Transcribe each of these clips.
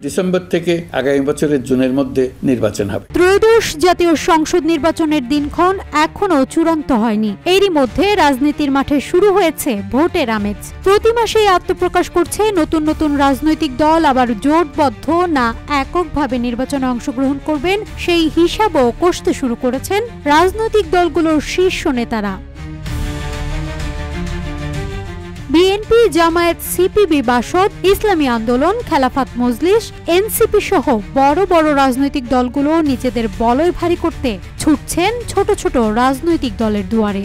December থেকে আগামী বছরের জুনের মধ্যে নির্বাচন হবে। ত্রয়োদশ জাতীয় সংসদ নির্বাচনের দিনক্ষণ এখনো চূড়ান্ত হয়নি। এরই মধ্যে রাজনীতির মাঠে শুরু হয়েছে ভোটের আমেজ। প্রতি মাসেই আত্মপ্রকাশ করছে নতুন নতুন রাজনৈতিক দল। আবার জোটবদ্ধ না এককভাবে নির্বাচনে অংশগ্রহণ করবেন সেই হিসাবও কষতে শুরু করেছেন রাজনৈতিক দলগুলোর শীর্ষ নেতারা। বিএনপি, জামায়াত, সিপিবি, বাসদ, ইসলামী আন্দোলন, খেলাফত মজলিস, এনসিপি সহ বড় বড় রাজনৈতিক দলগুলো নিজেদের বলয় ভারী করতে ছুটছেন ছোট ছোট রাজনৈতিক দলের দুয়ারে।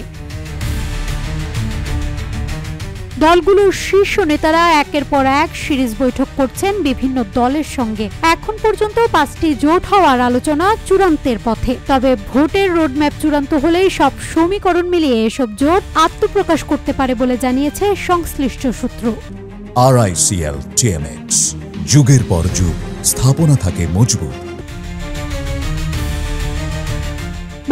দলগুলোর শীর্ষ নেতারা একের পর এক সিরিজ বৈঠক করছেন বিভিন্ন দলের সঙ্গে। এখন পর্যন্ত 5টি জোট হওয়ার আলোচনা চূড়ান্তের পথে। তবে ভোটের রোডম্যাপ চূড়ান্ত হলেই সব সমীকরণ মিলিয়ে এসব জোট আত্মপ্রকাশ করতে পারে বলে জানিয়েছে সংশ্লিষ্ট সূত্র। RICL TMX, যুগের পর যুগ স্থাপনা থাকে মজবুত।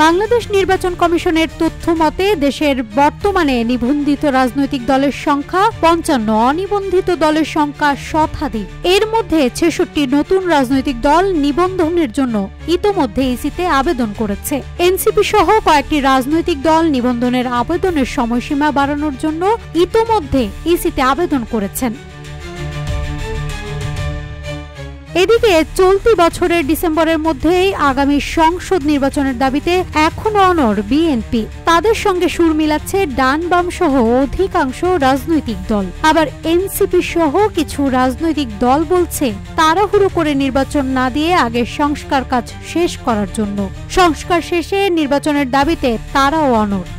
বাংলাদেশ নির্বাচন কমিশনের তথ্য মতে দেশের বর্তমানে নিবন্ধিত রাজনৈতিক দলের সংখ্যা 55, অনিবন্ধিত দলের সংখ্যা শতাধিক। এর মধ্যে 66টি নতুন রাজনৈতিক দল নিবন্ধনের জন্য ইতোমধ্যে ইসিতে আবেদন করেছে। এনসিপি সহ কয়েকটি রাজনৈতিক দল নিবন্ধনের আবেদনের সময়সীমা বাড়ানোর জন্য ইতোমধ্যে ইসিতে আবেদন করেছেন। এদিকে চলতি বছরের ডিসেম্বরের মধ্যেই আগামী সংসদ নির্বাচনের দাবিতে এখনো অনড় বিএনপি। তাদের সঙ্গে সুর মিলাচ্ছে ডান বাম সহ অধিকাংশ রাজনৈতিক দল। আবার এনসিপি সহ কিছু রাজনৈতিক দল বলছে তাড়াহুড়ো করে নির্বাচন না দিয়ে আগে সংস্কার কাজ শেষ করার জন্য। সংস্কার শেষে নির্বাচনের দাবিতে তারাও অনড়।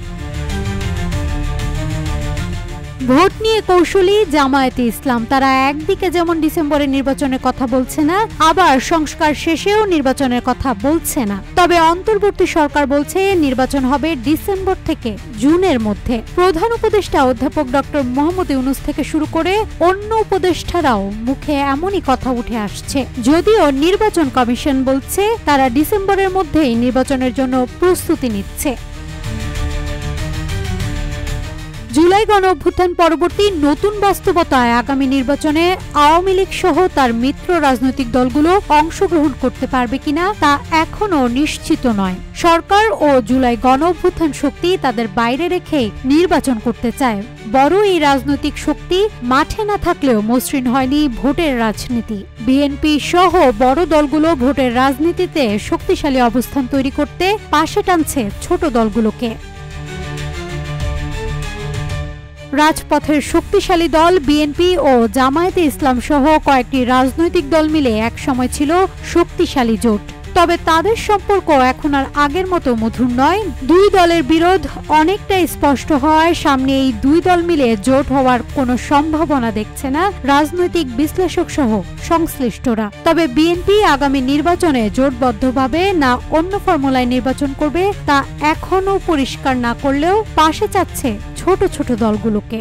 ভোট নিয়ে কৌশলী জামায়াতে ইসলাম। তারা একদিকে যেমন ডিসেম্বরের নির্বাচনের কথা বলছে না, আবার সংস্কার শেষেও নির্বাচনের কথা বলছে না। তবে অন্তর্বর্তী সরকার বলছে নির্বাচন হবে ডিসেম্বর থেকে জুনের মধ্যে। প্রধান উপদেষ্টা অধ্যাপক ডক্টর মোহাম্মদ ইউনূস থেকে শুরু করে অন্য উপদেষ্টারাও মুখে এমনই কথা উঠে আসছে। যদিও নির্বাচন কমিশন বলছে তারা ডিসেম্বরের মধ্যেই নির্বাচনের জন্য প্রস্তুতি নিচ্ছে। জুলাই গণঅভ্যুত্থান পরবর্তী নতুন বাস্তবতায় আগামী নির্বাচনে আওয়ামী লীগ সহ তার মিত্র রাজনৈতিক দলগুলো অংশগ্রহণ করতে পারবে কিনা তা এখনো নিশ্চিত নয়। সরকার ও জুলাই গণঅভ্যুত্থান শক্তি তাদের বাইরে রেখে নির্বাচন করতে চায়। বড় এই রাজনৈতিক শক্তি মাঠে না থাকলেও মসৃণ হয়নি ভোটের রাজনীতি। বিএনপি সহ বড় দলগুলো ভোটের রাজনীতিতে শক্তিশালী অবস্থান তৈরি করতে পাশে টানছে ছোট দলগুলোকে। রাজপথের শক্তিশালী দল বিএনপি ও জামায়াতে ইসলাম সহ কয়েকটি রাজনৈতিক দল মিলে একসময় ছিল শক্তিশালী জোট। তবে তাদের সম্পর্ক এখন আর আগের মতো মধুর নয়। দুই দলের বিরোধ অনেকটাই স্পষ্ট হওয়ায় সামনে এই দুই দল মিলে জোট হওয়ার কোনো সম্ভাবনা দেখছে না রাজনৈতিক বিশ্লেষক সহ সংশ্লিষ্টরা। তবে বিএনপি আগামী নির্বাচনে জোটবদ্ধভাবে না অন্য ফর্মুলায় নির্বাচন করবে তা এখনো পরিষ্কার না করলেও পাশে চাচ্ছে ছোট ছোট দলগুলোকে।